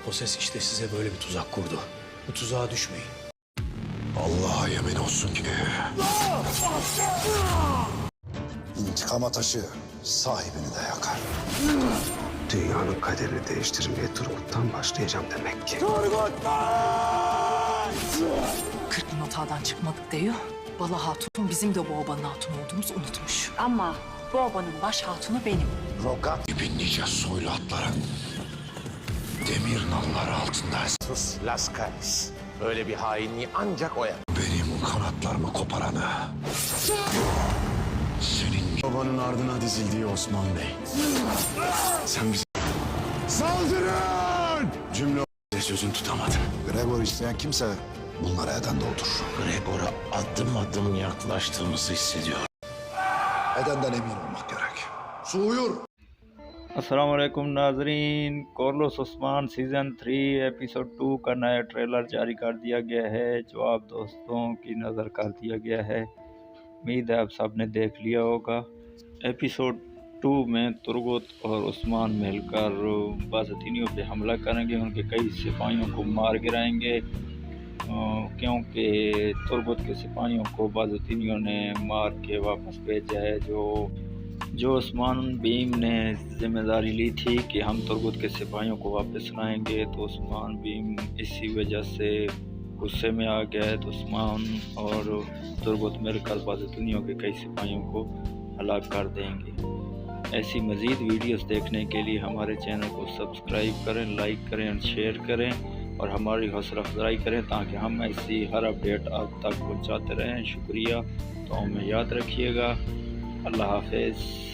O ses işte size böyle bir tuzak kurdu. Bu tuzağa düşmeyin. Allah'a yemin olsun ki İntikam ateşi sahibini de yakar. Dünyanın kaderini değiştirmeye Turgut'tan başlayacağım demek ki. 40 yıl hatadan çıkmadık diyor. Bala Hatun bizim de bu obanın hatunu olduğumuzu unutmuş. Ama bu obanın baş hatunu benim. Rokat gibi nice soylu atların demir nalları altında Sus Lascaris. Öyle bir hainliği ancak o yapar. benim kanatlarımı koparanı. Senin Babanın ardına dizildiği Osman Bey. Sen bize saldırın! cümle sözün tutamadın. Gregor isteyen kimse bunlara eden de odur. Gregor'a adım adım yaklaştığımızı hissediyorum. Edenden emin olmak gerek. Suğuyur. अस्सलाम वालेकुम नाजरीन। कॉर्लोस उस्मान सीज़न 3 एपिसोड 2 का नया ट्रेलर जारी कर दिया गया है, जो आप दोस्तों की नज़र कर दिया गया है। उम्मीद है आप सब ने देख लिया होगा। एपिसोड 2 में तुर्गुत और उस्मान मिलकर बाज़तीनियों पे हमला करेंगे, उनके कई सिपाहियों को मार गिराएंगे, क्योंकि तुर्गुत के सिपाहियों को बाज़तीनियों ने मार के वापस भेजा है। जो उस्मान बीम ने जिम्मेदारी ली थी कि हम तुर्गुत के सिपाहियों को वापस लाएंगे, तो उस्मान बीम इसी वजह से गुस्से में आ गया है। तो उस्मान और तुर्गुत मिलकर बाज़तीनियों के कई सिपाहियों को हलाक कर देंगे। ऐसी मज़ीद वीडियोस देखने के लिए हमारे चैनल को सब्सक्राइब करें, लाइक करें और शेयर करें, और हमारी हौसला अफजाई करें ताकि हम ऐसी हर अपडेट आप तक पहुँचाते रहें। शुक्रिया। तो हमें याद रखिएगा। अल्लाह हाफ़िज़।